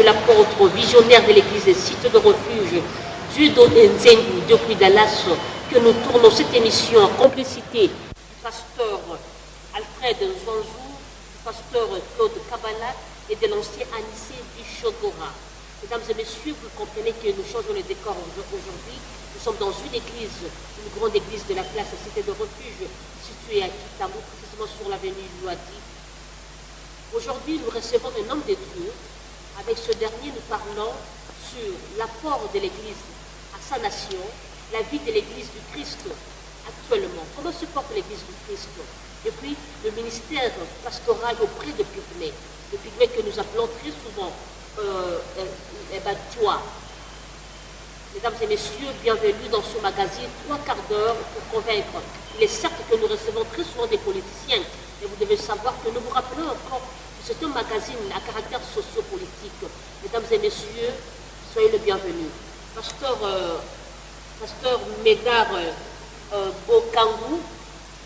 l'apôtre visionnaire de l'église Cité de Refuge du Nzengu depuis Dallas que nous tournons cette émission en complicité du pasteur Alfred Nzonzou, du pasteur Claude Kabbalah et de l'ancien Anissé Bichodora. Mesdames et messieurs, vous comprenez que nous changeons le décor aujourd'hui. Nous sommes dans une église, une grande église de la place Cité de Refuge, située à Kitamu, précisément sur l'avenue Louadi. Aujourd'hui, nous recevons un homme de Dieu. Avec ce dernier, nous parlons sur l'apport de l'église à sa nation, la vie de l'église du Christ actuellement. Comment se porte l'église du Christ? Et puis, le ministère pastoral auprès de Pygmée. Le Pygmée que nous appelons très souvent Battua. Mesdames et messieurs, bienvenue dans ce magazine 3 quarts d'heure pour convaincre. Il est certes que nous recevons très souvent des politiciens, mais vous devez savoir que nous vous rappelons encore que c'est un magazine à caractère socio-politique. Mesdames et messieurs, soyez le bienvenu. Pasteur Médard Bokangu,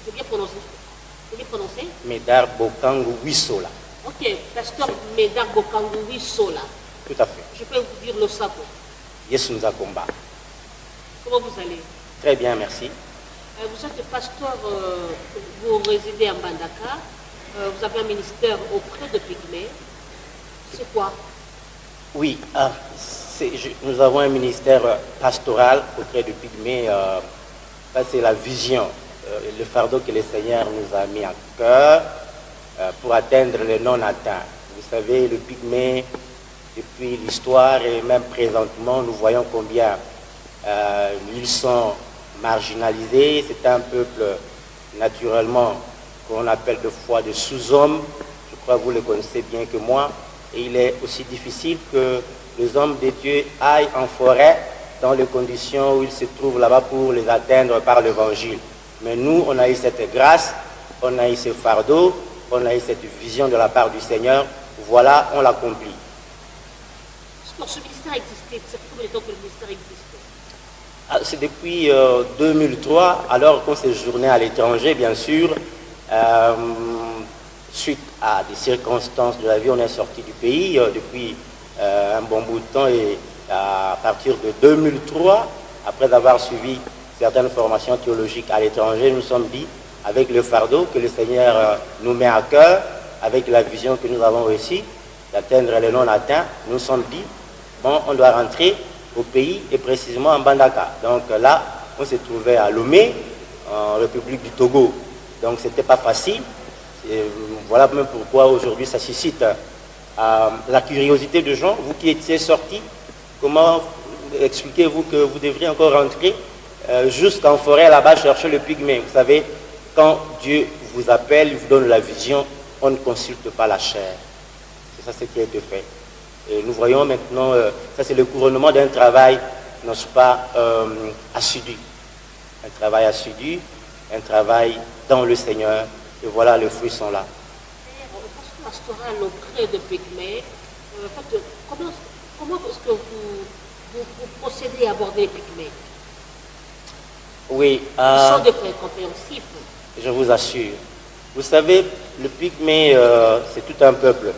j'ai bien prononcé? Médard Bokangu Wissola. Ok, pasteur Médard Bokangu Wissola. Tout à fait. Je peux vous dire le sabo. Yes, nous avons combat. Comment vous allez? Très bien, merci. Vous êtes pasteur, vous résidez en Bandaka, vous avez un ministère auprès de Pygmée. C'est quoi? Oui, nous avons un ministère pastoral auprès de Pygmée. Ça, c'est la vision, le fardeau que le Seigneur nous a mis à cœur pour atteindre les non-atteints. Vous savez, le Pygmée, depuis l'histoire et même présentement, nous voyons combien ils sont marginalisés. C'est un peuple, naturellement, qu'on appelle de fois des sous-hommes. Je crois que vous le connaissez bien que moi. Et il est aussi difficile que les hommes de Dieu aillent en forêt dans les conditions où ils se trouvent là-bas pour les atteindre par l'évangile. Mais nous, on a eu cette grâce, on a eu ce fardeau, on a eu cette vision de la part du Seigneur. Voilà, on l'accomplit. Ce ministère existait, ça fait combien de temps que le ministère existe? C'est depuis 2003, alors qu'on séjournait à l'étranger, bien sûr. Suite à des circonstances de la vie, on est sorti du pays depuis un bon bout de temps. Et à partir de 2003, après avoir suivi certaines formations théologiques à l'étranger, nous nous sommes dit, avec le fardeau que le Seigneur nous met à cœur, avec la vision que nous avons réussi d'atteindre les non-atteints, nous nous sommes dit, bon, on doit rentrer au pays et précisément en Bandaka. Donc là, on s'est trouvé à Lomé, en République du Togo. Donc c'était pas facile. Et voilà même pourquoi aujourd'hui ça suscite la curiosité de gens. Vous qui étiez sortis, comment expliquez-vous que vous devriez encore rentrer jusqu'en forêt là-bas chercher le Pygmée? Vous savez, quand Dieu vous appelle, il vous donne la vision, on ne consulte pas la chair. C'est ça ce qui a été fait. Et nous voyons maintenant, ça c'est le couronnement d'un travail, n'est-ce pas, assidu. Un travail assidu, un travail dans le Seigneur. Et voilà, les fruits sont là. Au poste pastoral auprès de Pygmée, comment est-ce que vous procédez à aborder les Pygmées? Oui. Ils sont des frères compréhensifs. Je vous assure. Vous savez, le Pygmée, c'est tout un peuple.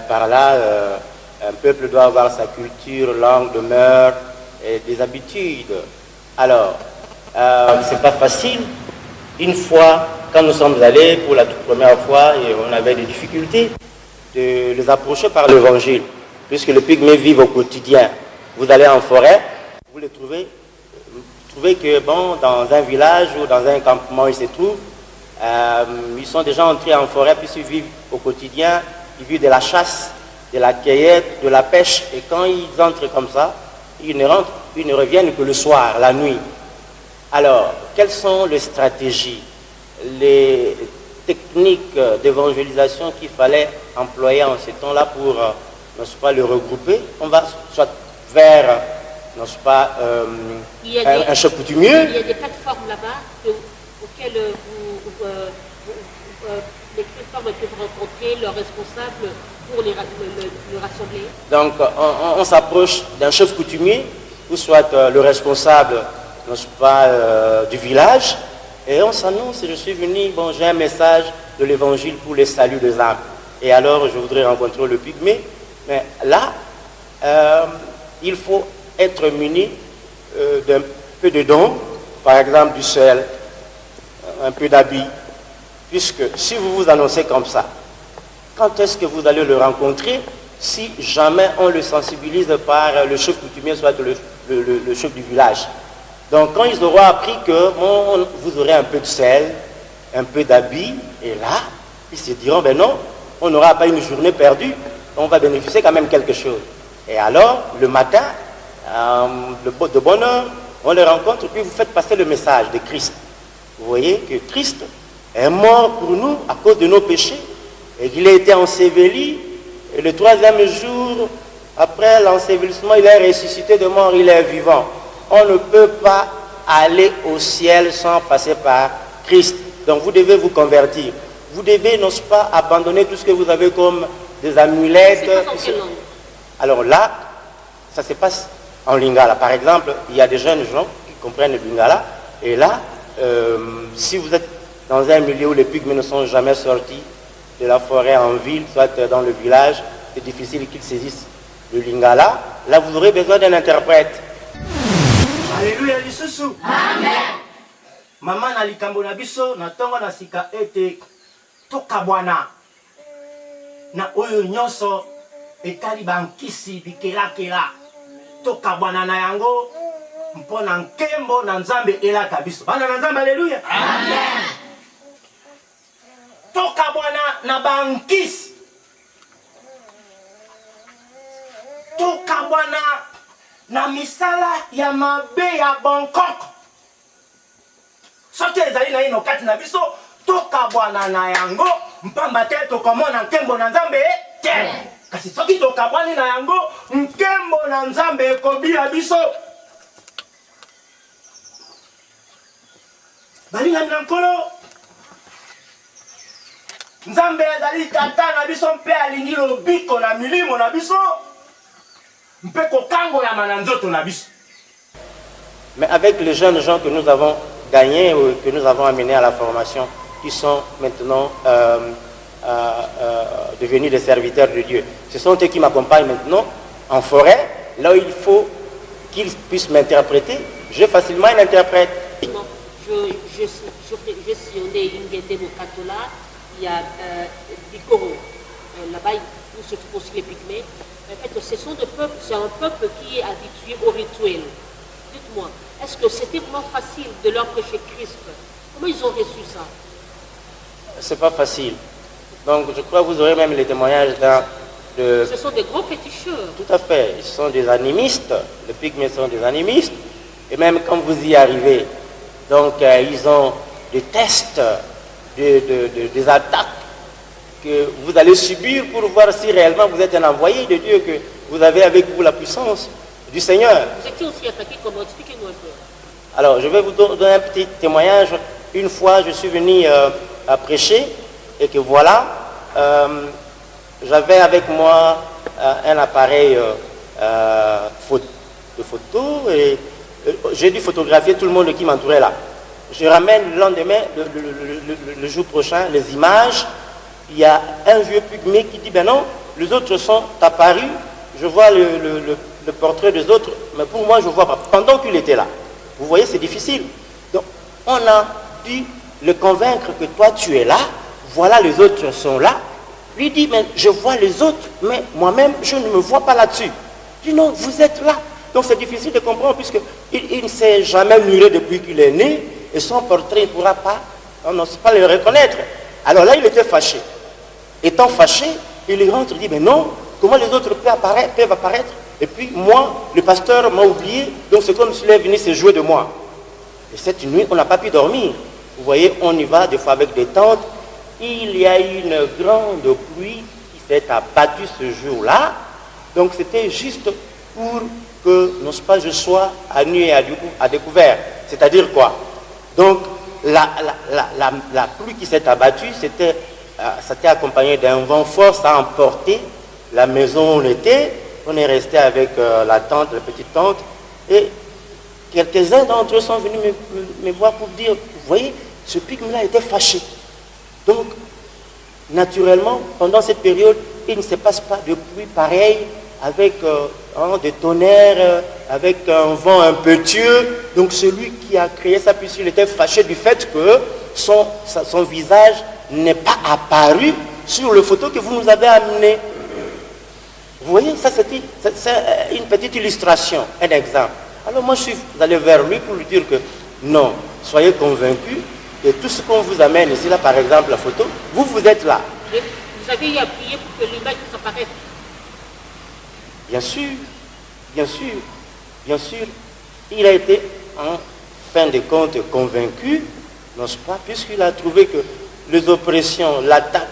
Par là, un peuple doit avoir sa culture, langue, de mœurs et des habitudes. Alors, c'est pas facile. Une fois, quand nous sommes allés pour la toute première fois, et on avait des difficultés de les approcher par l'évangile, puisque les Pygmées vivent au quotidien. Vous allez en forêt, vous les trouvez que bon, dans un village ou dans un campement, ils se trouvent, ils sont déjà entrés en forêt puisqu'ils vivent au quotidien. Ils vivent de la chasse, de la cueillette, de la pêche. Et quand ils entrent comme ça, ils ne reviennent que le soir, la nuit. Alors, quelles sont les stratégies, les techniques d'évangélisation qu'il fallait employer en ce temps-là pour, n'est-ce pas, le regrouper? On va soit vers, n'est-ce pas, un chef coutumier. Il y a des plateformes là-bas auxquelles les plateformes peuvent rencontrer leurs responsables pour les rassembler. Donc, on s'approche d'un chef coutumier, ou soit le responsable, n'est-ce pas, du village, et on s'annonce, je suis venu, bon, j'ai un message de l'évangile pour les saluts des âmes. Et alors, je voudrais rencontrer le Pygmée. Mais là, il faut être muni d'un peu de dons, par exemple du sel, un peu d'habits, puisque si vous vous annoncez comme ça, quand est-ce que vous allez le rencontrer si jamais on le sensibilise par le chef coutumier, soit le chef du village? Donc quand ils auront appris que bon, vous aurez un peu de sel, un peu d'habits, et là, ils se diront, ben non, on n'aura pas une journée perdue, on va bénéficier quand même quelque chose. Et alors, le matin, de bonne heure, on les rencontre, puis vous faites passer le message de Christ. Vous voyez que Christ est mort pour nous à cause de nos péchés, et qu'il a été enseveli, et le troisième jour, après l'ensevelissement, il est ressuscité de mort, il est vivant. On ne peut pas aller au ciel sans passer par Christ. Donc vous devez vous convertir. Vous devez, n'est-ce pas, abandonner tout ce que vous avez comme des amulettes. Alors là, ça se passe en lingala. Par exemple, il y a des jeunes gens qui comprennent le lingala. Et là, si vous êtes dans un milieu où les pygmées ne sont jamais sortis de la forêt en ville, soit dans le village, c'est difficile qu'ils saisissent le lingala. Là, vous aurez besoin d'un interprète. Alléluia, lisusu. Amen. Maman na likambo na biso na tongo na sika ete tokabwana na oyo nyonso etali bankisi bikelakela tokabwana na yango mpona nkembo na nzambe elaka biso. Bana na nzambe, alléluia. Amen. Tokabwana na bankisi, tokabwana na misala ya mabe ya bonkoko. Soki ezali na ino kati na biso, tokabwana na yango mpamba te tokomona nkembo na nzambe te. Kasi soki tokabwani na yango, nkembo na nzambe ekobia biso. Balingani na nkolo, nzambe ezali tata na biso mpe alingi lobiko na milimo na biso. Mais avec les jeunes gens que nous avons gagnés ou que nous avons amenés à la formation, qui sont maintenant devenus des serviteurs de Dieu, ce sont eux qui m'accompagnent maintenant en forêt, là où il faut qu'ils puissent m'interpréter. J'ai facilement un interprète. Je sillonnais Ingende Mokatola, il y a Bikoro, là-bas où se trouvent aussi les pygmées. En fait, c'est un peuple qui est habitué au rituel. Dites-moi, est-ce que c'était vraiment facile de leur prêcher Christ? Comment ils ont reçu ça? C'est pas facile. Donc, je crois que vous aurez même les témoignages Ce sont des gros féticheurs. Tout à fait. Ils sont des animistes. Les pygmées sont des animistes. Et même quand vous y arrivez, donc, ils ont des tests, des attaques que vous allez subir pour voir si réellement vous êtes un envoyé de Dieu, que vous avez avec vous la puissance du Seigneur. Vous étiez aussi attaqué comment? Expliquez-nous un peu. Alors, je vais vous donner un petit témoignage. Une fois, je suis venu à prêcher et que voilà, j'avais avec moi un appareil de photo et j'ai dû photographier tout le monde qui m'entourait là. Je ramène le lendemain, le jour prochain, les images. Il y a un vieux pygmée qui dit, ben non, les autres sont apparus, je vois le portrait des autres, mais pour moi, je ne vois pas. Pendant qu'il était là. Vous voyez, c'est difficile. Donc, on a dû le convaincre que toi, tu es là, voilà, les autres sont là. Lui dit, mais je vois les autres, mais moi-même, je ne me vois pas là-dessus. Il dit, non, vous êtes là. Donc, c'est difficile de comprendre, puisqu'il ne s'est jamais muré depuis qu'il est né, et son portrait, il ne pourra pas, on ne sait pas le reconnaître. Alors là, il était fâché. Étant fâché, il rentre et dit, mais non, comment les autres peuvent apparaître? Et puis moi, le pasteur m'a oublié, donc c'est comme s'il est venu se jouer de moi. Et cette nuit, on n'a pas pu dormir. Vous voyez, on y va des fois avec des tentes. Il y a eu une grande pluie qui s'est abattue ce jour-là. Donc c'était juste pour que, n'est-ce pas, je sois à nu et à découvert. C'est-à-dire quoi? Donc la pluie qui s'est abattue, c'était accompagné d'un vent fort, ça a emporté la maison où on était. On est resté avec la petite tante, et quelques-uns d'entre eux sont venus me voir pour dire, vous voyez, ce pygmée-là était fâché. Donc, naturellement, pendant cette période, il ne se passe pas de pluie pareil avec des tonnerres, avec un vent impétueux. Donc celui qui a créé ça, puisqu'il était fâché du fait que son visage n'est pas apparu sur le photo que vous nous avez amené. Vous voyez, ça c'est une petite illustration, un exemple. Alors moi je suis allé vers lui pour lui dire que non, soyez convaincus que tout ce qu'on vous amène ici, là par exemple la photo, vous êtes là. Vous avez eu à prier pour que l'image apparaisse. Bien sûr, bien sûr, bien sûr. Il a été en fin de compte convaincu, n'est-ce pas, puisqu'il a trouvé que les oppressions, l'attaque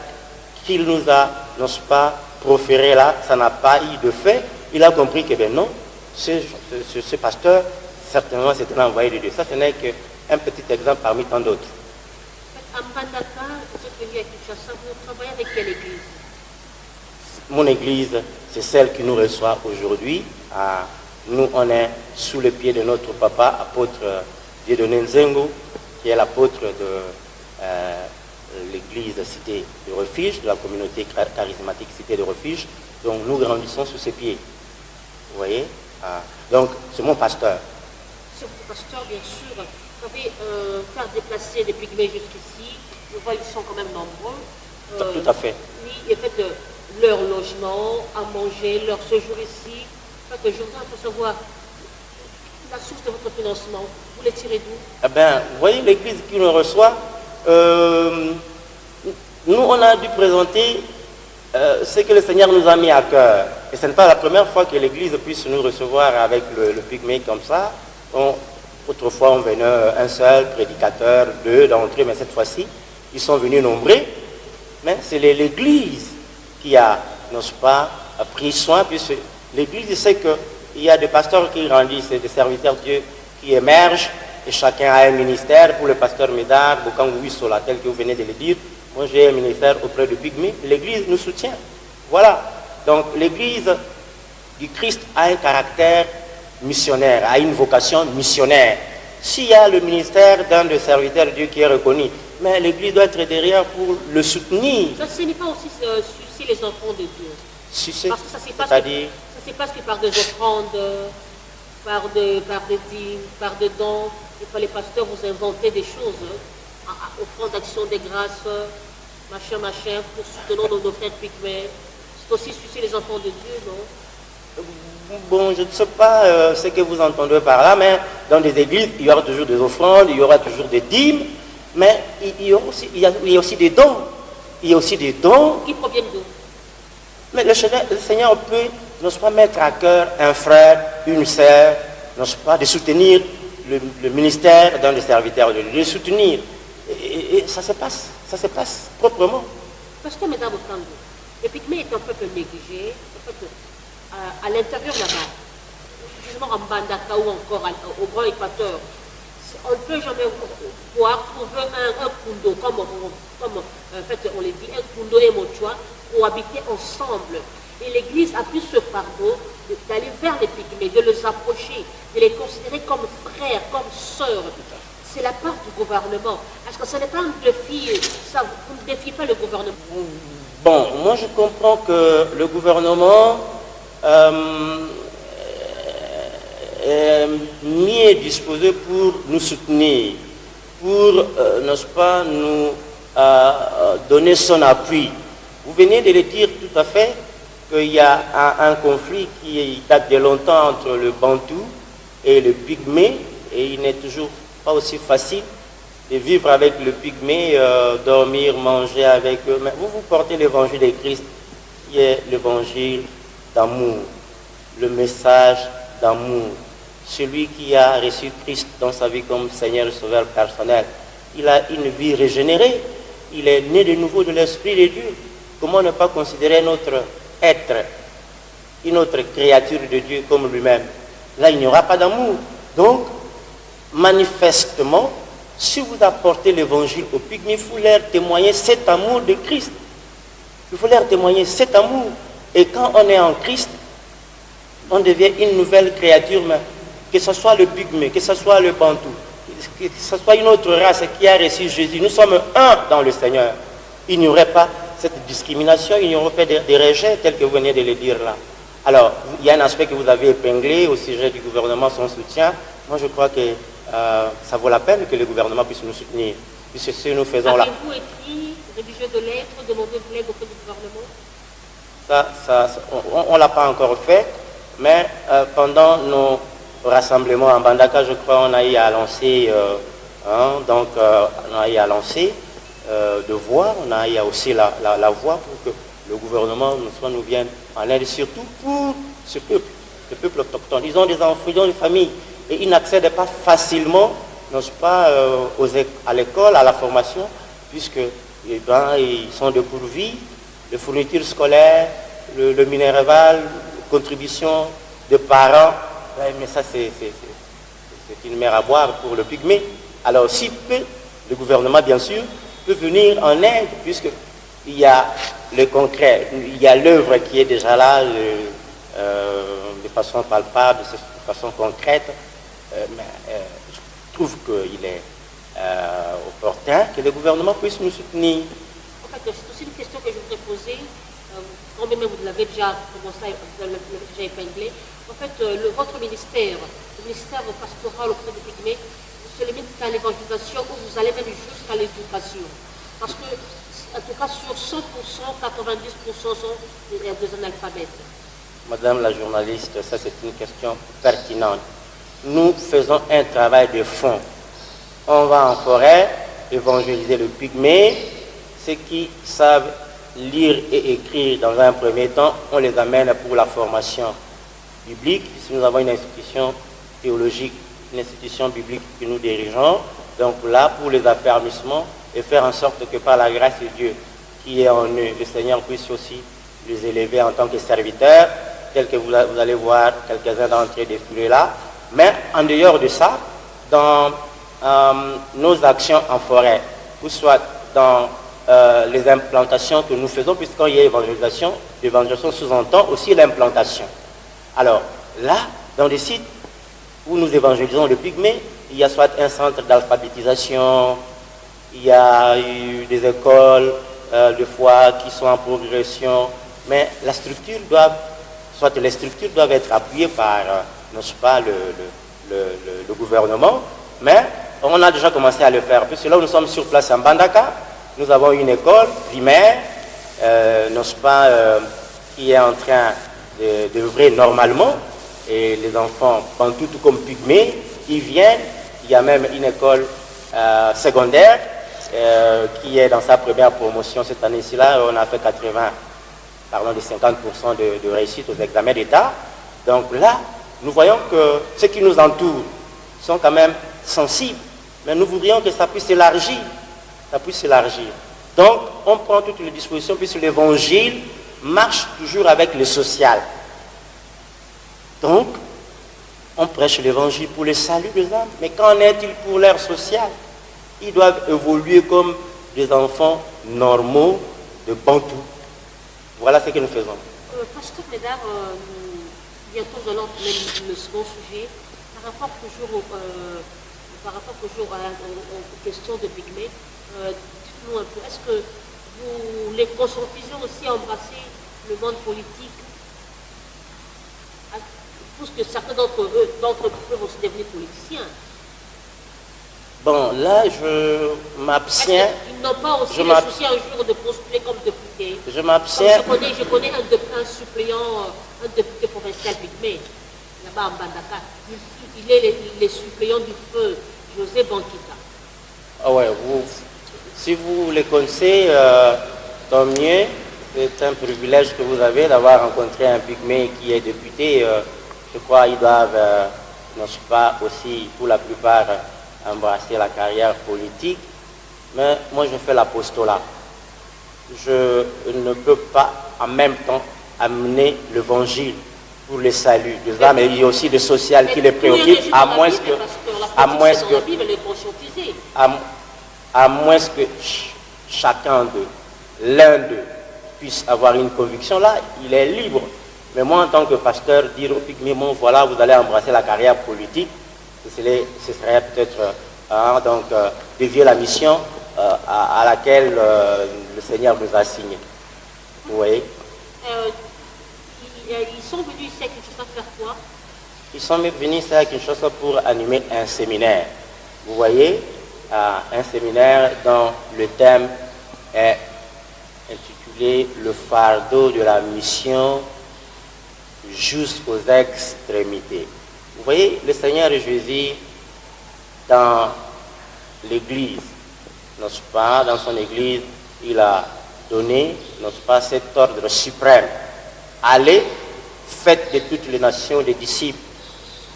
qu'il nous a, n'est-ce pas, proféré là, ça n'a pas eu de fait. Il a compris que ben non, ce pasteur, certainement c'était l'envoyé de Dieu. Ça, ce n'est qu'un petit exemple parmi tant d'autres. À Mbandaka, vous êtes venu à Kinshasa, vous travaillez avec quelle église? Mon église, c'est celle qui nous reçoit aujourd'hui. Nous, on est sous le pied de notre papa, apôtre Dieudonné Nzengo, qui est l'apôtre de l'église Cité de Refuge, de la communauté charismatique Cité de Refuge. Donc nous grandissons sous ses pieds. Vous voyez? Donc c'est mon pasteur. C'est votre pasteur, bien sûr. Vous savez, faire déplacer des pygmées jusqu'ici, je vois ils sont quand même nombreux. Tout à fait. Oui, et fait leur logement, à manger, leur séjour ici. Je voudrais un peu savoir la source de votre financement. Vous les tirez d'où? Eh bien, vous voyez l'église qui nous reçoit, nous on a dû présenter ce que le Seigneur nous a mis à cœur. Et ce n'est pas la première fois que l'église puisse nous recevoir avec le pygmée comme ça. Autrefois on venait un seul prédicateur, deux d'entre eux, mais cette fois-ci, ils sont venus nombreux. Mais c'est l'église qui a, n'est-ce pas, pris soin, puisque l'église sait qu'il y a des pasteurs qui grandissent, des serviteurs de Dieu qui émergent, et chacun a un ministère. Pour le pasteur Médard, Bokangoui Solatel, que vous venez de le dire, moi j'ai un ministère auprès du pygmée, l'église nous soutient. Voilà. Donc l'église du Christ a un caractère missionnaire, a une vocation missionnaire. S'il y a le ministère d'un des serviteurs de Dieu qui est reconnu, mais l'église doit être derrière pour le soutenir. Ça, ce n'est pas aussi sucer les enfants de Dieu. Sucer, parce que ça se passe que par des offrandes, par des dîmes, par des dons. Il faut les pasteurs vous inventer des choses, offrandes d'action des grâces, machin, pour soutenir nos frères pygmées. C'est aussi sucer les enfants de Dieu, non? Bon, je ne sais pas ce que vous entendez par là, mais dans des églises, il y aura toujours des offrandes, il y aura toujours des dîmes, mais il y a aussi des dons. Il y a aussi des dons. Qui proviennent d'où? Mais le Seigneur peut, n'est-ce pas, mettre à cœur un frère, une sœur, n'est-ce pas, de soutenir le ministère d'un des serviteurs de Dieu, de soutenir. Et ça se passe proprement. Parce que, mesdames, le pygmée est un peuple négligé, un peuple à l'intérieur là-bas, justement en Mbandaka ou encore au Grand Équateur. On ne peut jamais pouvoir trouver un kundo, comme en fait on le dit, un kundo et mochua, pour habiter ensemble. Et l'Église a pris ce fardeau d'aller vers les pygmées, de les approcher, de les considérer comme frères, comme sœurs. C'est la part du gouvernement. Parce que ce n'est pas un défi, ça, vous ne défiez pas le gouvernement. Bon, moi je comprends que le gouvernement est mieux disposé pour nous soutenir, pour, n'est-ce pas, nous donner son appui. Vous venez de le dire tout à fait, qu'il y a un conflit qui date de longtemps entre le Bantou et le Pygmée, et il n'est toujours pas aussi facile de vivre avec le Pygmée, dormir, manger avec eux. Mais vous portez l'évangile de Christ, qui est l'évangile d'amour, le message d'amour. Celui qui a reçu Christ dans sa vie comme Seigneur et Sauveur personnel, il a une vie régénérée, il est né de nouveau de l'Esprit de Dieu. Comment ne pas considérer notre être, une autre créature de Dieu comme lui-même? Là, il n'y aura pas d'amour. Donc, manifestement, si vous apportez l'évangile aux pygmées, il faut leur témoigner cet amour de Christ. Il faut leur témoigner cet amour. Et quand on est en Christ, on devient une nouvelle créature, mais que ce soit le pygmée, que ce soit le bantou, que ce soit une autre race qui a reçu Jésus. Nous sommes un dans le Seigneur. Il n'y aurait pas cette discrimination, ils n'auront pas des rejets tels que vous venez de le dire là. Alors, il y a un aspect que vous avez épinglé au sujet du gouvernement, son soutien. Moi, je crois que ça vaut la peine que le gouvernement puisse nous soutenir. Puisque ce que nous faisons là... Avez-vous écrit, rédigé de lettres, demandé de l'aide auprès du gouvernement? On ne l'a pas encore fait, mais pendant nos rassemblements en Bandaka, je crois, on a eu à lancer, de voix, on a eu aussi la voix pour que le gouvernement nous vienne en aide, surtout pour ce peuple, le peuple autochtone. Ils ont des enfants, ils ont des familles, et ils n'accèdent pas facilement, n'osent pas à l'école, à la formation, puisque ils sont dépourvus de fournitures scolaires, le minéral, contribution de parents. Ouais, mais ça, c'est une mer à boire pour le pygmée. Alors, si le gouvernement, bien sûr, peut venir en aide, puisqu'il y a le concret, il y a l'œuvre qui est déjà là, de façon palpable, de façon concrète. Mais je trouve qu'il est opportun que le gouvernement puisse nous soutenir. En fait, c'est aussi une question que je voudrais poser. Quand même vous l'avez déjà commencé, vous l'avez déjà épinglé. En fait, votre ministère, le ministère pastoral auprès des pygmées, se limite à l'évangélisation ou vous allez même jusqu'à l'éducation. Parce que, en tout cas, sur 100%, 90% sont des analphabètes. Madame la journaliste, ça c'est une question pertinente. Nous faisons un travail de fond. On va en forêt évangéliser le pygmée. Ceux qui savent lire et écrire dans un premier temps, on les amène pour la formation biblique. Si nous avons une institution théologique, une institution biblique que nous dirigeons, donc là, pour les affermissements, et faire en sorte que par la grâce de Dieu qui est en eux, le Seigneur puisse aussi les élever en tant que serviteurs, tels que vous allez voir quelques-uns d'entre eux défiler là. Mais en dehors de ça, dans nos actions en forêt, ou soit dans les implantations que nous faisons, puisqu'il y a évangélisation, l'évangélisation sous-entend aussi l'implantation. Alors là, dans des sites où nous évangélisons le pygmée, il y a soit un centre d'alphabétisation, il y a eu des écoles de foi qui sont en progression, mais les structures doivent être appuyées par, n'est-ce pas, le gouvernement, mais on a déjà commencé à le faire, puisque là où nous sommes sur place en Bandaka, nous avons une école primaire, n'est-ce pas, qui est en train d'œuvrer normalement, et les enfants, tout comme pygmées, ils viennent. Il y a même une école secondaire qui est dans sa première promotion cette année-ci. Là, on a fait 50% de réussite aux examens d'État. Donc là, nous voyons que ceux qui nous entourent sont quand même sensibles, mais nous voudrions que ça puisse s'élargir. Donc, on prend toutes les dispositions, puisque l'évangile marche toujours avec le social. Donc, on prêche l'évangile pour le salut des âmes. Mais qu'en est-il pour l'ère sociale? Ils doivent évoluer comme des enfants normaux de Bantou. Voilà ce que nous faisons. Pasteur Médard, bientôt nous allons même le second sujet. Par rapport toujours aux questions de pygmées, dites-nous un peu, est-ce que vous les conscientisez aussi à embrasser le monde politique? Parce que certains d'entre eux peuvent aussi devenir politiciens. Bon, là, je m'abstiens. Ils n'ont pas aussi le souci un jour de postuler comme député. Je m'abstiens. Je connais un suppléant, un député provincial pygmée, là-bas en Bandaka. Il est le suppléant du feu, José Bankita. Ah ouais, si vous les connaissez, tant mieux. C'est un privilège que vous avez d'avoir rencontré un pygmée qui est député. Je crois qu'ils doivent, n'est-ce pas, aussi, pour la plupart, embrasser la carrière politique. Mais moi, je fais l'apostolat. Je ne peux pas, en même temps, amener l'évangile pour le salut des âmes. Et il y a aussi le social qui les préoccupe, à moins que chacun d'eux, l'un d'eux, puisse avoir une conviction. Là, il est libre. Mais moi, en tant que pasteur, dire au pygmée, bon, voilà, vous allez embrasser la carrière politique, ce serait peut-être dévier la mission à laquelle le Seigneur nous a assigné. Vous voyez? Ils sont venus ici à Kinshasa faire quoi? Ils sont venus ici à Kinshasa pour animer un séminaire. Vous voyez, un séminaire dont le thème est intitulé « Le fardeau de la mission jusqu'aux extrémités ». Vous voyez, le Seigneur Jésus, dans l'Église, n'est-ce pas, dans son Église, il a donné, n'est-ce pas, cet ordre suprême. Allez, faites de toutes les nations des disciples,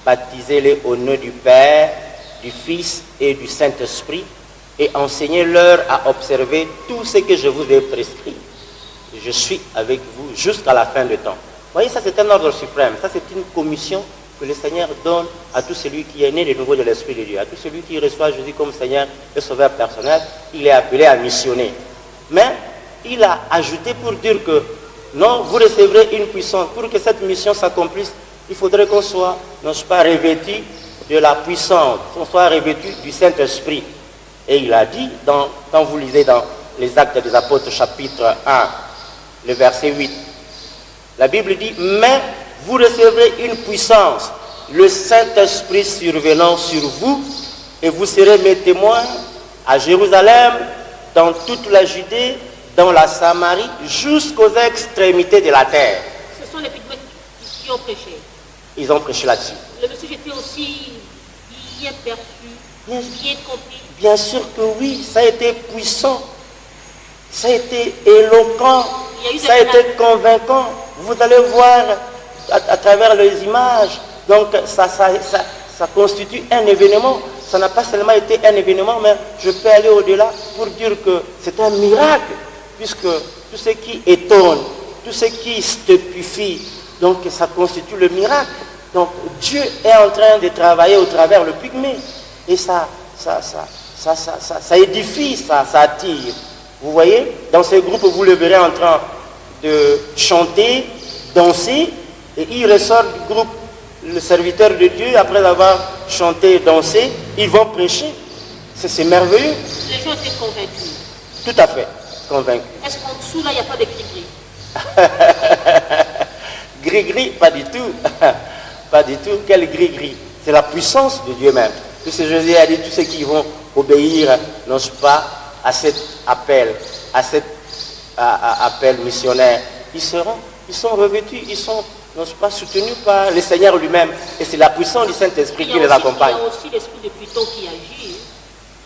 baptisez-les au nom du Père, du Fils et du Saint-Esprit, et enseignez-leur à observer tout ce que je vous ai prescrit. Je suis avec vous jusqu'à la fin du temps. Vous voyez, ça c'est un ordre suprême, ça c'est une commission que le Seigneur donne à tout celui qui est né de nouveau de l'Esprit de Dieu, à tout celui qui reçoit Jésus comme Seigneur et Sauveur personnel, il est appelé à missionner. Mais il a ajouté pour dire que non, vous recevrez une puissance. Pour que cette mission s'accomplisse, il faudrait qu'on soit, n'est-ce pas, revêtu de la puissance, qu'on soit revêtu du Saint-Esprit. Et il a dit, quand vous lisez dans les Actes des Apôtres chapitre 1, le verset 8, la Bible dit, mais vous recevrez une puissance, le Saint-Esprit survenant sur vous, et vous serez mes témoins à Jérusalem, dans toute la Judée, dans la Samarie, jusqu'aux extrémités de la terre. Ce sont les Pygmées qui ont prêché. Ils ont prêché là-dessus. Le message était aussi bien perçu, bien compris. Bien sûr que oui, ça a été puissant, ça a été éloquent, ça a été convaincant. Vous allez voir à travers les images, donc ça constitue un événement. Ça n'a pas seulement été un événement, mais je peux aller au-delà pour dire que c'est un miracle, puisque tout ce qui étonne, tout ce qui stupéfie, donc ça constitue le miracle. Donc Dieu est en train de travailler au travers le pygmée, et ça édifie, ça attire. Vous voyez, dans ces groupes, vous le verrez en train de chanter, danser, et il ressort du groupe, le serviteur de Dieu, après avoir chanté et dansé, ils vont prêcher. C'est merveilleux. Les gens étaient convaincus. Tout à fait, convaincus. Est-ce qu'en dessous, là, il n'y a pas de gris-gris? Gris-gris, pas du tout. Pas du tout. Quel gris-gris? C'est la puissance de Dieu même. Puisque Jésus a dit, tous ceux qui vont obéir, non pas, à cet appel, appel missionnaire, ils sont revêtus, ils sont, non pas, soutenus par le Seigneur lui-même. Et c'est la puissance du Saint-Esprit qui les accompagne. Il y a aussi l'esprit de Pluton qui agit.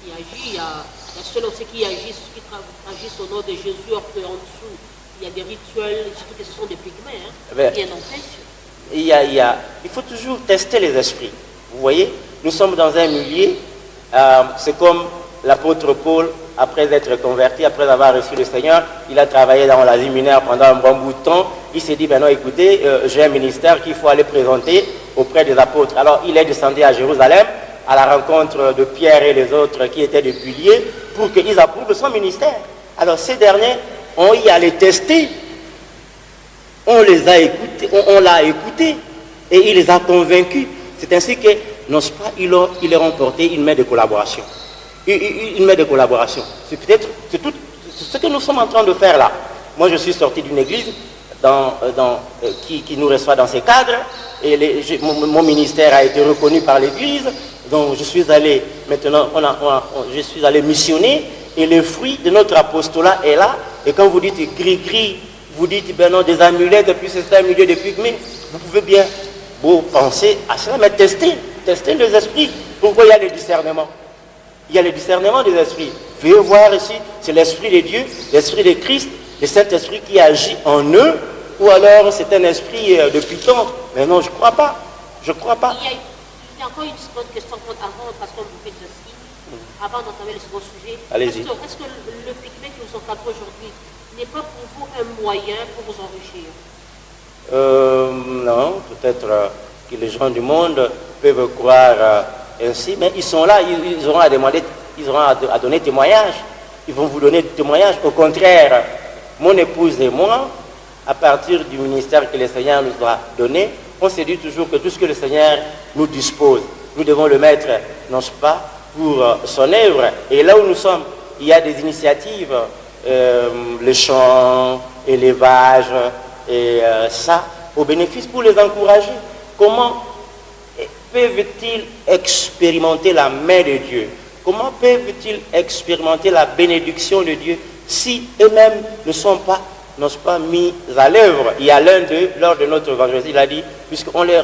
Il y a ceux aussi qui agissent au nom de Jésus, alors qu'en dessous, il y a des rituels, surtout que ce sont des pygmées, qui en empêchent. Il faut toujours tester les esprits. Vous voyez, nous sommes dans un milieu, c'est comme l'apôtre Paul, après être converti, après avoir reçu le Seigneur, il a travaillé dans l'Asie mineure pendant un bon bout de temps. Il s'est dit, ben non, écoutez, j'ai un ministère qu'il faut aller présenter auprès des apôtres. Alors il est descendu à Jérusalem, à la rencontre de Pierre et les autres qui étaient des piliers, pour qu'ils approuvent son ministère. Alors ces derniers, on y allait tester. On les a écoutés, on l'a écouté, et il les a convaincus. C'est ainsi que, n'est-ce pas, il a remporté une main de collaboration. Une main de collaboration. C'est peut-être, c'est ce que nous sommes en train de faire là. Moi, je suis sorti d'une église qui nous reçoit dans ces cadres, et mon ministère a été reconnu par l'église, donc je suis allé, maintenant, je suis allé missionner, et le fruit de notre apostolat est là, et quand vous dites gris-gris, vous dites, ben non, des amulettes, et puis c'est un milieu de pygmées, vous pouvez bien penser à cela, mais tester les esprits. Pourquoi il y a le discernement? Il y a le discernement des esprits. Veuillez voir ici, c'est l'esprit de Dieu, l'esprit de Christ, le Saint-Esprit qui agit en eux, ou alors c'est un esprit de Python. Mais non, je ne crois pas. Je ne crois pas. Il y a encore une seconde question avant, parce qu'on vous fait de signe, avant d'entamer le second sujet. Allez-y. Est-ce que le pygmée que vous encadrez aujourd'hui n'est pas pour vous un moyen pour vous enrichir? Non, peut-être que les gens du monde peuvent croire ainsi, mais ils sont là, ils auront à demander, ils auront à donner témoignage. Ils vont vous donner témoignage. Au contraire, mon épouse et moi, à partir du ministère que le Seigneur nous a donné, on se dit toujours que tout ce que le Seigneur nous dispose, nous devons le mettre, non pas, pour son œuvre. Et là où nous sommes, il y a des initiatives, le chant, élevage, et ça, au bénéfice pour les encourager. Comment peuvent-ils expérimenter la main de Dieu? Comment peuvent-ils expérimenter la bénédiction de Dieu si eux-mêmes n'osent pas mis à l'œuvre? Il y a l'un d'eux, lors de notre évangile, il a dit, puisqu'on les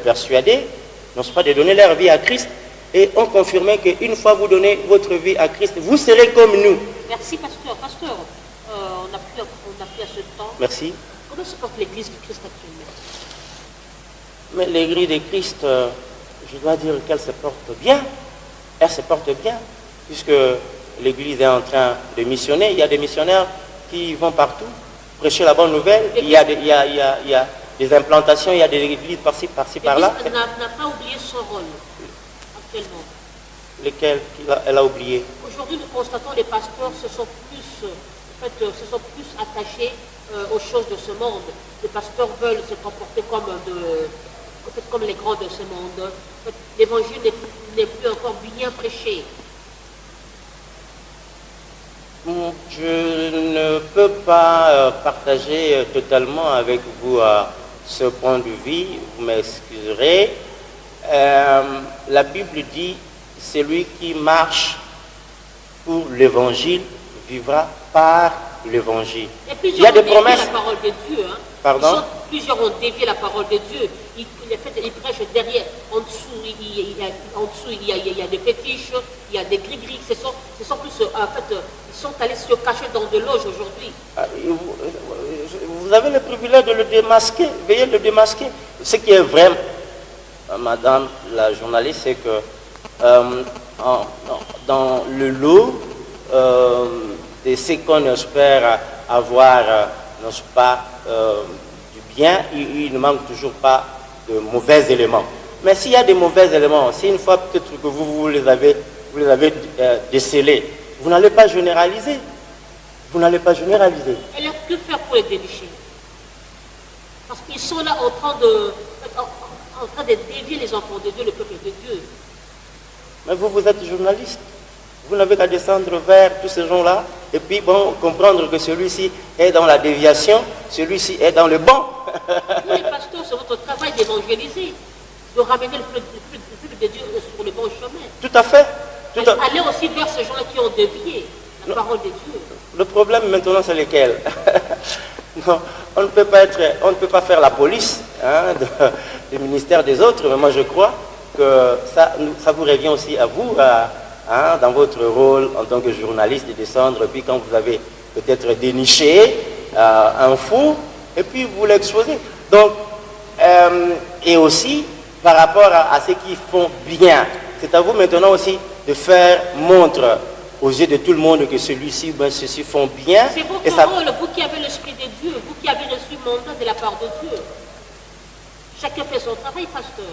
persuadait, n'osent pas de donner leur vie à Christ, et on confirmait qu'une fois vous donnez votre vie à Christ, vous serez comme nous. Merci, pasteur. Pasteur, on n'a plus à ce temps. Merci. Comment se porte l'Église du Christ actuellement? Mais l'Église de Christ, je dois dire qu'elle se porte bien. Elle se porte bien, puisque l'Église est en train de missionner. Il y a des missionnaires qui vont partout prêcher la bonne nouvelle. Il y a des implantations, il y a des églises par-ci, par-là. L'Église n'a pas oublié son rôle actuellement. Lesquels elle a oublié? Aujourd'hui, nous constatons que les pasteurs se sont plus attachés aux choses de ce monde. Les pasteurs veulent se comporter comme les grands de ce monde. L'évangile n'est plus encore bien prêché. Je ne peux pas partager totalement avec vous ce point de vue, vous m'excuserez. La Bible dit, celui qui marche pour l'évangile vivra par l'évangile. Il y a des promesses. La parole de Dieu, hein. Pardon? Plusieurs ont dévié la parole de Dieu. Ils prêchent derrière. En dessous, il y a des fétiches, il y a des gris-gris. Ce sont plus, en fait, ils sont allés se cacher dans de loges aujourd'hui. Vous avez le privilège de le démasquer. Veuillez le démasquer. Ce qui est vrai, madame la journaliste, c'est que dans le lot de ce qu'on espère avoir, n'est-ce pas, du bien, il ne manque toujours pas de mauvais éléments. Mais s'il y a des mauvais éléments, si une fois peut-être que vous les avez décelés, vous n'allez pas généraliser. Vous n'allez pas généraliser. Et alors, que faire pour les dénicher? Parce qu'ils sont là en train de dévier les enfants de Dieu, le peuple de Dieu. Mais vous êtes journaliste. Vous n'avez qu'à descendre vers tous ces gens-là et puis comprendre que celui-ci est dans la déviation, celui-ci est dans le bon. Vous, les pasteurs, c'est votre travail d'évangéliser, de ramener le peuple de Dieu sur le bon chemin. Tout à fait. Allez aussi vers ces gens-là qui ont dévié la parole de Dieu. Le problème maintenant, c'est lequel? Non, on ne peut pas faire la police du ministère des autres, mais moi je crois que ça vous revient aussi à vous, dans votre rôle en tant que journaliste, de descendre, puis quand vous avez peut-être déniché un faux, et puis vous l'exposez. Donc, et aussi, par rapport à ceux qui font bien, c'est à vous maintenant aussi de faire montre aux yeux de tout le monde que celui-ci, ceux-ci font bien. C'est votre rôle, vous qui avez l'Esprit de Dieu, vous qui avez reçu mandat de la part de Dieu. Chacun fait son travail, pasteur.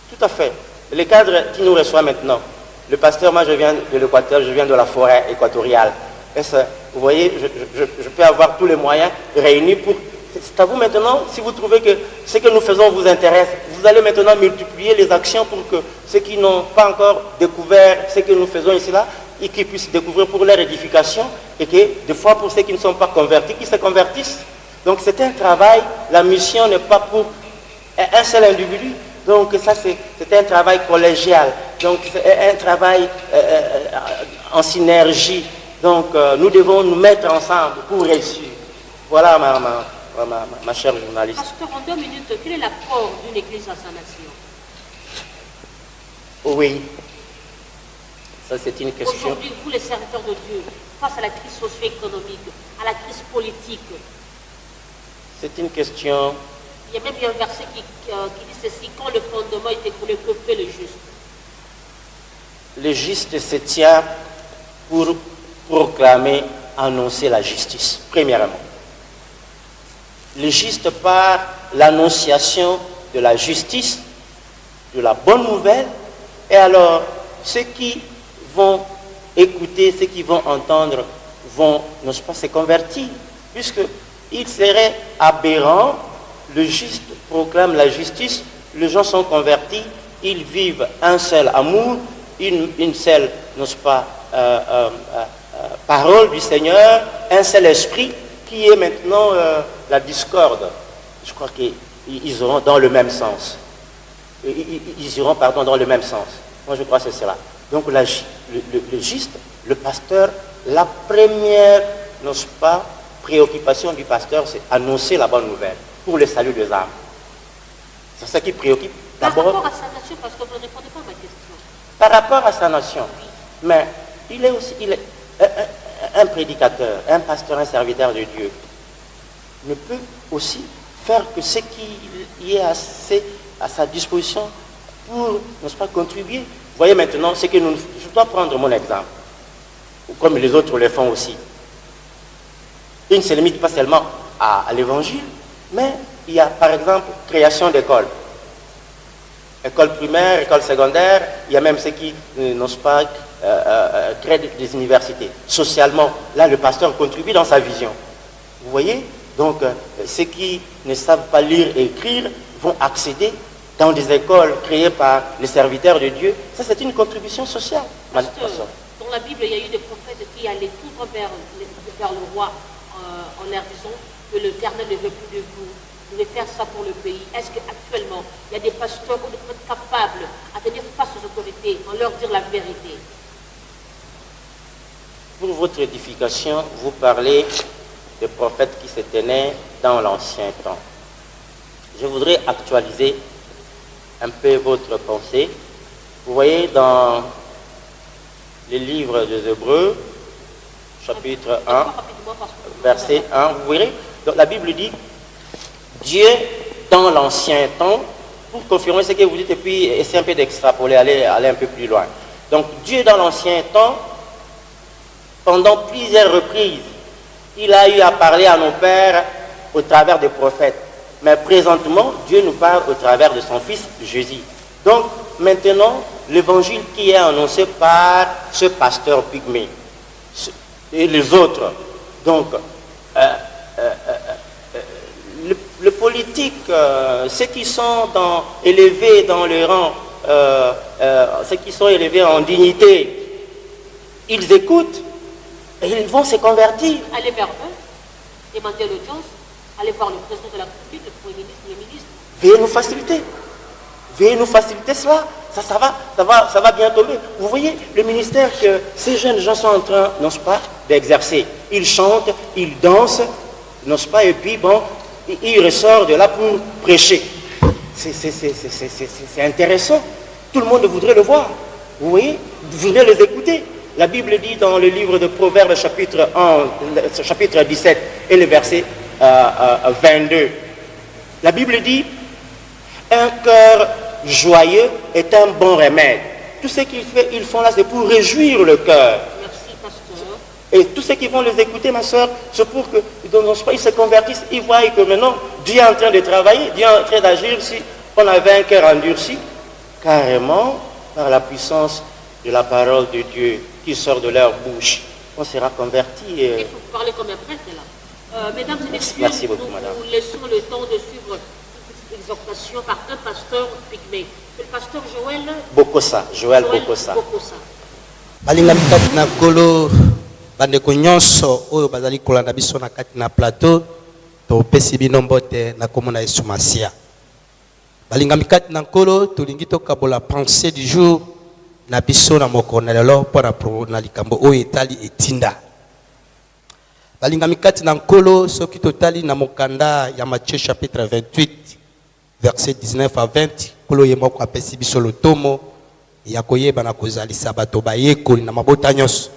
Tout à fait. Le cadre qui nous reçoit maintenant, le pasteur, moi je viens de l'Équateur, je viens de la forêt équatoriale. Vous voyez, je peux avoir tous les moyens réunis pour... C'est à vous maintenant, si vous trouvez que ce que nous faisons vous intéresse, vous allez maintenant multiplier les actions pour que ceux qui n'ont pas encore découvert ce que nous faisons ici là, et qu'ils puissent découvrir pour leur édification, et que des fois pour ceux qui ne sont pas convertis, qu'ils se convertissent. Donc c'est un travail, la mission n'est pas pour un seul individu. Donc ça c'est un travail collégial, donc c'est un travail en synergie. Donc nous devons nous mettre ensemble pour réussir. Voilà ma chère journaliste. Pasteur, en 2 minutes, quel est l'apport d'une église à sa nation? Oui, ça c'est une question. Aujourd'hui, vous les serviteurs de Dieu, face à la crise socio-économique, à la crise politique, c'est une question. Il y a même un verset qui dit ceci: quand le fondement est écroulé, que fait le juste? Le juste se tient pour proclamer, annoncer la justice, premièrement. Le juste par l'annonciation de la justice, de la bonne nouvelle, et alors ceux qui vont écouter, ceux qui vont entendre, vont, n'est-ce pas, se convertir, puisqu'il serait aberrant. Le juste proclame la justice, les gens sont convertis, ils vivent un seul amour, une seule, n'est-ce pas, parole du Seigneur, un seul esprit, qui est maintenant la discorde. Je crois qu'ils iront dans le même sens. Ils iront, pardon, dans le même sens. Moi, je crois que c'est cela. Donc, le juste, le pasteur, la première, n'est-ce pas, préoccupation du pasteur, c'est annoncer la bonne nouvelle pour le salut des âmes. C'est ça qui préoccupe. Par rapport à sa nation, parce que vous ne répondez pas à ma question. Par rapport à sa nation. Mais il est aussi un prédicateur, un pasteur, un serviteur de Dieu. Ne peut aussi faire que ce qui est à sa disposition pour, n'est-ce pas, contribuer. Vous voyez maintenant, ce que je dois prendre mon exemple, comme les autres le font aussi. Il ne se limite pas seulement à l'évangile, mais il y a par exemple création d'écoles. École primaire, école secondaire, il y a même ceux qui n'osent pas créer des universités. Socialement, là le pasteur contribue dans sa vision. Vous voyez? Donc ceux qui ne savent pas lire et écrire vont accéder dans des écoles créées par les serviteurs de Dieu. Ça, c'est une contribution sociale. Pasteur, dans la Bible, il y a eu des prophètes qui allaient tout vers le roi en leur disant que l'Éternel ne veut plus de vous. Vous devez faire ça pour le pays. Est-ce qu'actuellement, il y a des pasteurs qui sont capables à tenir face aux autorités, en leur dire la vérité? Pour votre édification, vous parlez des prophètes qui se tenaient dans l'ancien temps. Je voudrais actualiser un peu votre pensée. Vous voyez dans les livres des Hébreux, chapitre 1, verset 1, vous verrez, donc la Bible dit Dieu dans l'ancien temps, pour confirmer ce que vous dites et puis essayer un peu d'extrapoler, aller un peu plus loin. Donc Dieu dans l'ancien temps, pendant plusieurs reprises, il a eu à parler à nos pères au travers des prophètes. Mais présentement, Dieu nous parle au travers de son Fils Jésus. Donc maintenant, l'évangile qui est annoncé par ce pasteur pygmée et les autres, donc le politique, ceux qui sont élevés dans le rang, ceux qui sont élevés en dignité, ils écoutent et ils vont se convertir. Allez vers eux, demander l'audience, allez voir le président de la République, le Premier ministre, les ministres. Veuillez nous faciliter. Veuillez nous faciliter cela. Ça va bien tomber. Vous voyez le ministère que ces jeunes gens sont en train, n'est-ce pas, d'exercer. Ils chantent, ils dansent, n'est-ce pas, et puis bon, ils ressortent de là pour prêcher. C'est intéressant. Tout le monde voudrait le voir. Vous voyez, vous voudrez les écouter. La Bible dit dans le livre de Proverbes, chapitre 17 et le verset 22. La Bible dit, un cœur joyeux est un bon remède. Tout ce qu'ils font là, c'est pour réjouir le cœur. Merci, pasteur. Et tous ceux qui vont les écouter, ma soeur, c'est pour qu'ils se convertissent, ils voient que maintenant, Dieu est en train de travailler, Dieu est en train d'agir. Si on avait un cœur endurci, carrément, par la puissance de la parole de Dieu qui sort de leur bouche, on sera converti. Il faut parler comme un prêtre là. Mesdames et messieurs, merci beaucoup, madame. Nous laissons le temps de suivre cette exhortation par un pasteur pygmée. C'est le pasteur Joël Bokosa. Joël Bokosa. balingami kati na kolo bandeko nyonso oyo bazali kolanda biso na kati na plateau topesi bino mbote na kombo na Yesu Masia. Balingami kati na kolo tolingi tokabola pensée du jour na biso na mokolo na lelo mpo na likambo oyo etali etinda. Balingami kati na nkolo soki totali na mokanda ya Matthieu chapitre 28 verset 19 à 20 kolo ye moko apesi biso lotomo ya koyeba na kozalisa bato bayekoli na mabota nyonso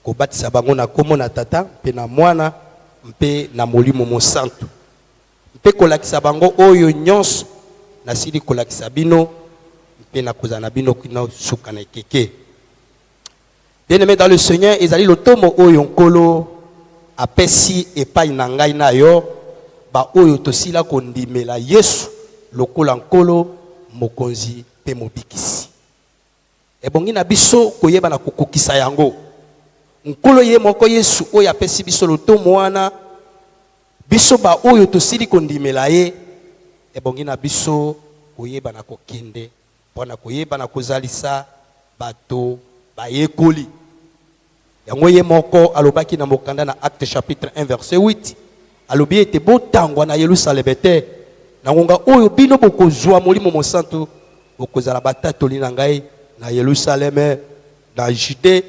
kobatisa bango na kombo na tata mpe na mwana mpe na molimo mosantu mpe kolakisa bango oyo nyonso nasili kolakisa bino mpe na kozala na bino kino suka na ekeke. Bien-aimé dans le Seigneur, ezali lotomo oyo nkolo apesi epai na ngai na yo ba oyo tosila kondimela Yesu lokola nkolo mokonzi pe mobikisi. Ebongi na biso koyeba na kokokisa yango. Nkolo ye moko Yesu oyo apesi biso lotomo wana biso ba oyo tosili kondimela ye ebongi na biso koyeba na kokende mpona koyeba na kozalisa bato bayekoli. yango ye moko alobaki na mokanda na Acte chapitre 1 verset 8 alobi ete botangwa na Yerusalem te na ngonga oyo bino bokozwa molimo mosantu bokozala batatoli na ngai na Yerusalem na Judée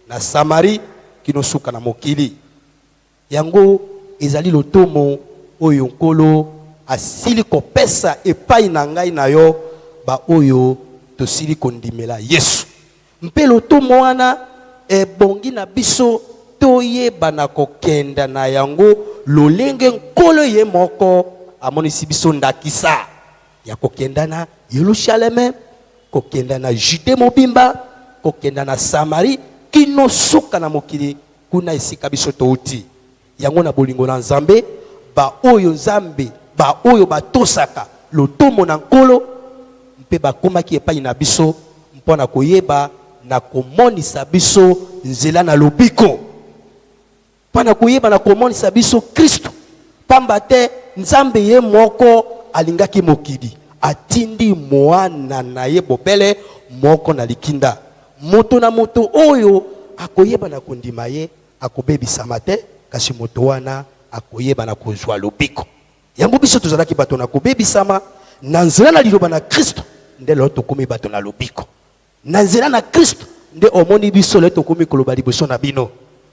na Samarie kino suka na mokili yango ezali lotomo oyo nkolo asili kopesa epai na ngai na yo ba oyo tosili kondimela Yesu mpe lotomo wana ebongi na biso toyeba na kokenda na yango lolenge nkolo ye moko amonisi biso ndakisa ya kokenda na Yerusalem kokenda na Judée mobimba kokenda na Samarie kino suka na mokili kuna esika biso touti yango na bolingo na Nzambe ba oyo Nzambe ba oyo batosaka lotomo na nkolo mpe bakomaki epai na biso mpona koyeba na komonisa biso nzela na lobiko mpona koyeba na komonisa biso Kristo pamba te Nzambe ye moko alingaki mokili atindi mwana na ye bopele moko na likinda moto na moto oyo akoyeba na kondima ye akobebisama te kasi moto wana akoyeba na kozwa lobiko yango biso tozalaki bato na kobebisama na nzela na liloba na Kristo nde lo tokomi bato na lobiko na nzela na Kristo nde omoni biso le tokomi koloba liboso na bino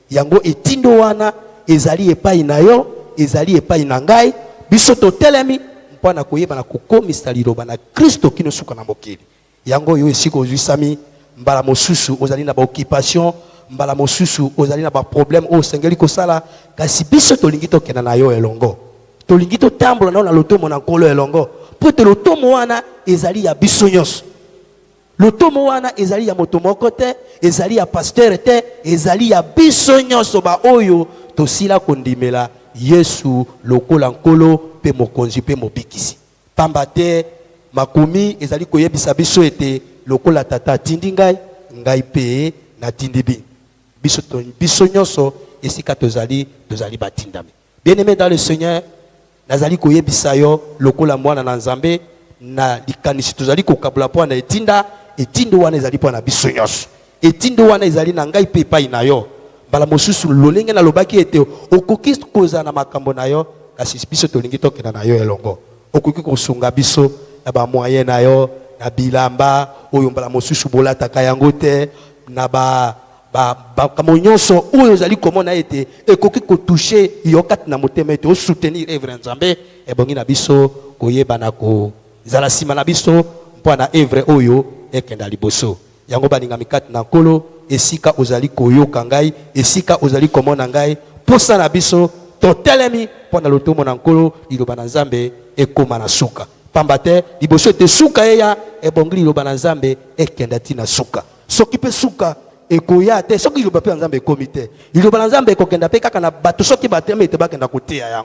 yango etindo wana ezali epai na yo ezali epai na ngai biso totelemi mpona koyeba na kokomisa liloba na Kristo kino suka na mokili yango yo esika ozwisami mbala mosusu ozali na baoccupation mbala mosusu ozali na baproblème oyo osengeli kosala kasi biso tolingi tokenda na yo elongo tolingi totambola na yo na lotomo na nkolo elongo mpo ete lotomo wana ezali ya biso nyonso lotomo wana ezali ya moto moko te ezali ya pasteur te ezali ya biso nyonso ba oyo tosila kondimela Yesu lokola nkolo pe mokonzi pe mobikisi pamba te makomi ezali koyebisa biso ete lokola tata atindi ngai ngai pe natindi biso nyonso esika tozali batindami bien-aimé dans le Seigneur nazali koyebisa yo lokola mwana na Nzambe na likanisi tozali kokabula mpo na etindo wana ezali mpo na biso nyonso etindo wana ezali na ngai pe epai na yo mbala mosusu lolenge nalobaki ete okoki kozala na makambo na yo kasi biso tolingi tokenda na yo elongo okoki kosunga biso na bamoyen na yo na bilamba oyo mbala mosusu bolataka yango te na bakambo nyonso oyo ozali komona ete ekoki kotouche yo kati na motema ete osoutenir evre Nzambe ebongi na biso koyeba na kozala nsima na biso mpo na evre oyo ekenda liboso yango balingami kati na nkolo esika ozali koyoka ngai esika ozali komona ngai posa na biso totelemi mpo na lotomo na nkolo liloba na Nzambe ekoma na suka pamba te liboso ete suka eya ebongi liloba na Nzambe ekenda tina suka soki mpe suka ekoya te soki liloba mpe ya Nzambe ekomi te liloba na Nzambe ekokenda mpe kaka na bato soki batemi ete bakenda koteya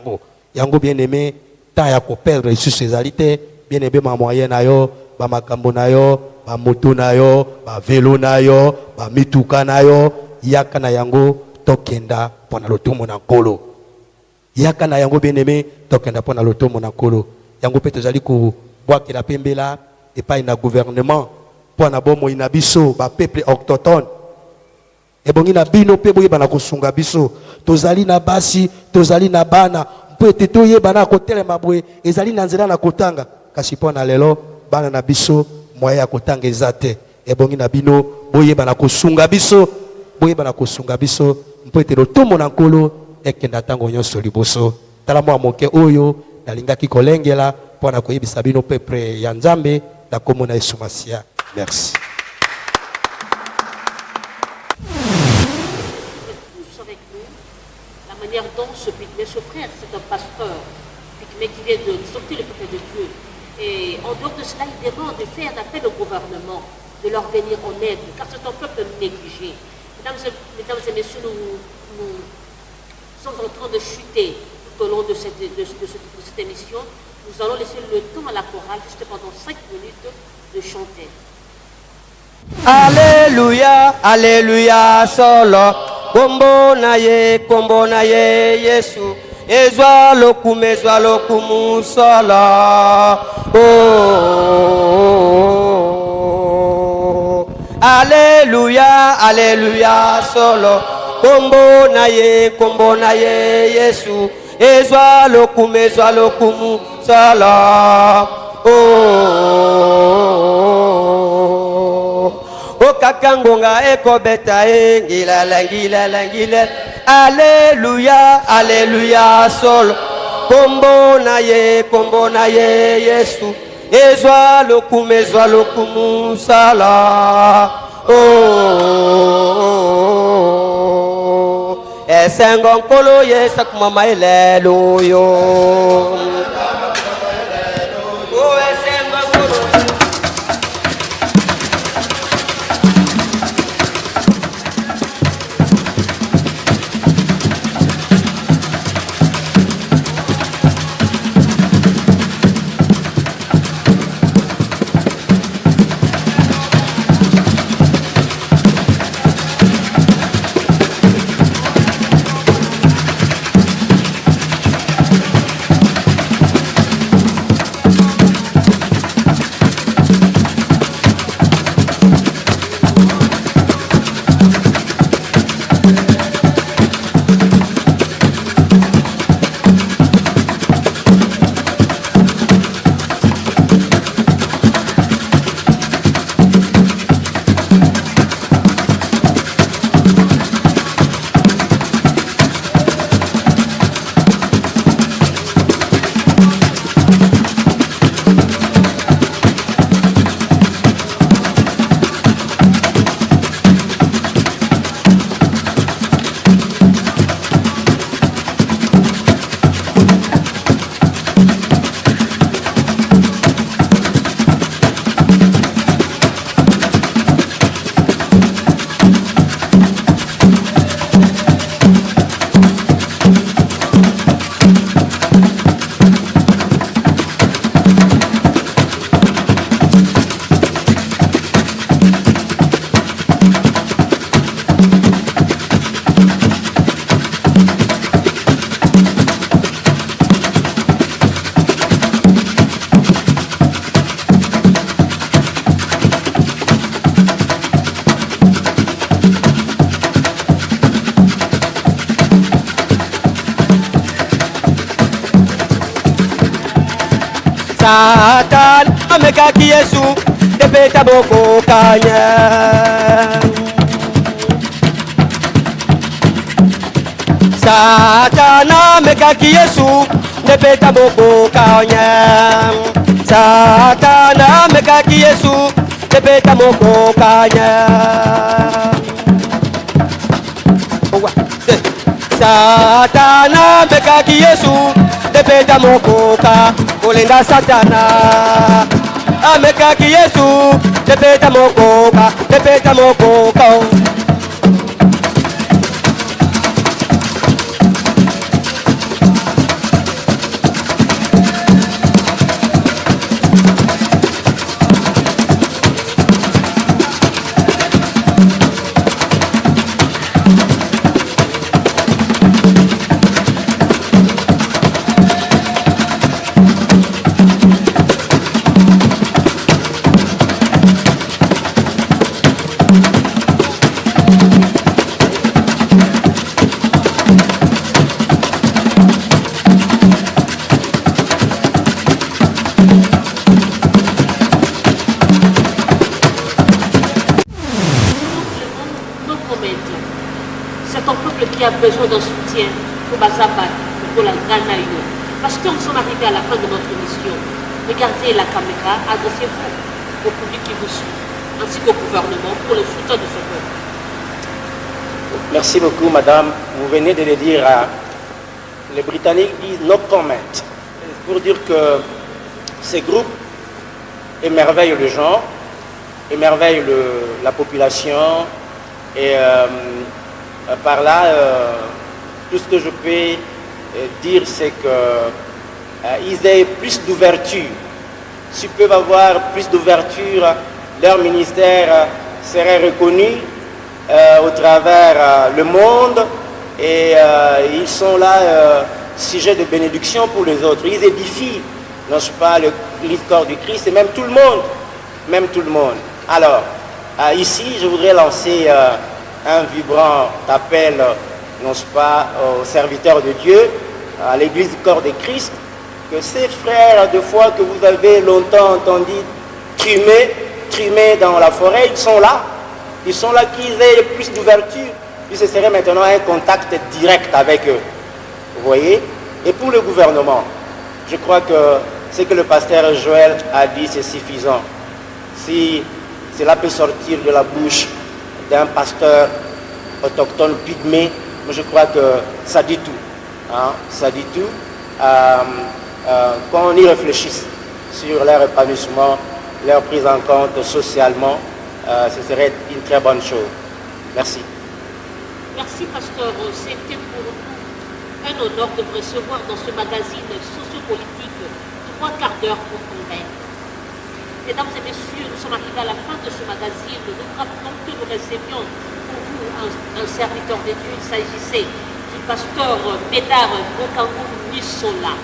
yango bien-aimé temps ya koperdre lisusu ezali te bien-aimé bamoyen na yo bamakambo na yo bamoto na yo bavelo na yo bamituka na yo yaka na yango tokenda mpo na lotomo na nkolo yaka na yango bien-aimé tokenda mpo na lotomo na nkolo yango mpe tozali kobwakela pembela epai na gouvernement mpo na bomoi na biso bapeuple autochtone ebongi na bino mpe boyeba na kosunga biso tozali na basi tozali na bana mpo ete toyeba na kotelema boye ezali na nzela na kotanga kasi mpo na lelo bana na biso moyen ya kotanga eza te ebongi na bino boyeba na kosunga biso mpo ete lotomo na nkolo ekenda ntango nyonso liboso tala mwa moke oyo nalingaki kolengela mpo na koyebisa bino peuple ya Nzambe na kombo na Yesu Masia. Merci. Avec nous, la manière dont ce frère, c'est un pasteur mais qui vient d'exhorter le peuple de Dieu. Et en dehors de cela, il demande de faire appel au gouvernement, de leur venir en aide, car c'est un peuple négligé. Mesdames et messieurs, nous sommes en train de chuter tout au long de cette émission. Nous allons laisser le temps à la chorale, juste pendant 5 minutes, de chanter. Alléluia, Alléluia, solo. Kombo na ye, Yesu. Ezwa lokumu solo. Oh. Alléluia, Alléluia, solo. Kombo na ye Yesu. Ezwa lokumu solo. O kakangonga eko beta ngila. Alléluia, Alléluia, solo. Kombo na ye Yesu. Ezwa lokumu sala. Esengo nkolo ye sakumama eleluyo. Satan amekaki Yesu epeta boko kanya. Satan amekaki Yesu epeta boko kanya. Satan amekaki Yesu epeta boko kanya. Satan amekaki Yesu epeta mokoka kulinda Satana. Amekaki Yesu epeta mokoka C'est ton peuple qui a besoin d'un soutien pour Bazabat, pour la Granaïo. Parce que nous sommes arrivés à la fin de notre mission. Regardez la caméra, adressez-vous au public qui vous suit, ainsi qu'au gouvernement pour le soutien de ce peuple. Merci beaucoup, madame. Vous venez de le dire. Les Britanniques disent no comment. Pour dire que ces groupes émerveillent les gens, émerveillent la population. Et par là, tout ce que je peux dire, c'est qu'ils aient plus d'ouverture. S'ils peuvent avoir plus d'ouverture, leur ministère serait reconnu au travers le monde. Et ils sont là, sujet de bénédiction pour les autres. Ils édifient, n'est-ce pas, le corps du Christ et même tout le monde. Même tout le monde. Alors, Ici, je voudrais lancer un vibrant appel, non pas aux serviteurs de Dieu, à l'église du corps de Christ, que ces frères de foi que vous avez longtemps entendu trimer dans la forêt, ils sont là, qu'ils aient plus d'ouverture, puis ce serait maintenant un contact direct avec eux. Vous voyez? Et pour le gouvernement, je crois que ce que le pasteur Joël a dit, c'est suffisant. Si cela peut sortir de la bouche d'un pasteur autochtone pygmée, je crois que ça dit tout. Hein? Ça dit tout. Qu'on y réfléchisse sur leur épanouissement, leur prise en compte socialement, ce serait une très bonne chose. Merci. Merci, pasteur. C'était pour nous un honneur de vous recevoir dans ce magazine sociopolitique 3 quarts d'heure pour convaincre. Mesdames et messieurs, nous sommes arrivés à la fin de ce magazine. Nous rappelons que nous recevions pour vous un serviteur de Dieu. Il s'agissait du pasteur Médard Bokango Nissola.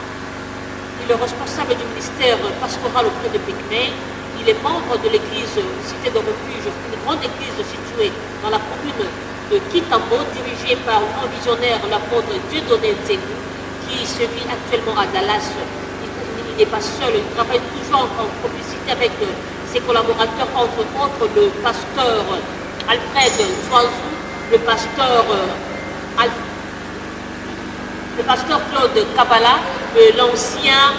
Il est responsable du ministère pastoral auprès de Pygmée. Il est membre de l'église Cité de Refuge, une grande église située dans la commune de Kitambo, dirigée par le grand visionnaire, l'apôtre Dieudonné Nzengu, qui se vit actuellement à Dallas. Il n'est pas seul, il travaille toujours en complicité avec ses collaborateurs, entre autres le pasteur Alfred Zouazou, le pasteur Claude Kabala, l'ancien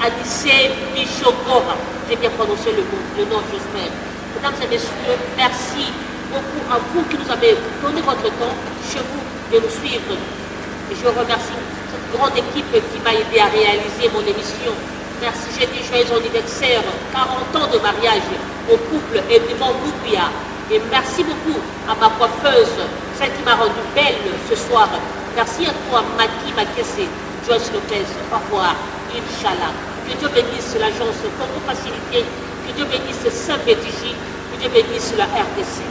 Adissé Bichokora. J'ai bien prononcé le nom, j'espère. Mesdames et messieurs, merci beaucoup à vous qui nous avez donné votre temps chez vous de nous suivre. Et je remercie cette grande équipe qui m'a aidé à réaliser mon émission. Merci, j'ai dit joyeux anniversaire, 40 ans de mariage au couple Edmond Boubia. Et merci beaucoup à ma coiffeuse, celle qui m'a rendue belle ce soir. Merci à toi, Maki Makese, Joyce Lopez. Au revoir, Inch'Allah. Que Dieu bénisse l'agence Congo Facilité, que Dieu bénisse Saint-Bédigi, que Dieu bénisse la RDC.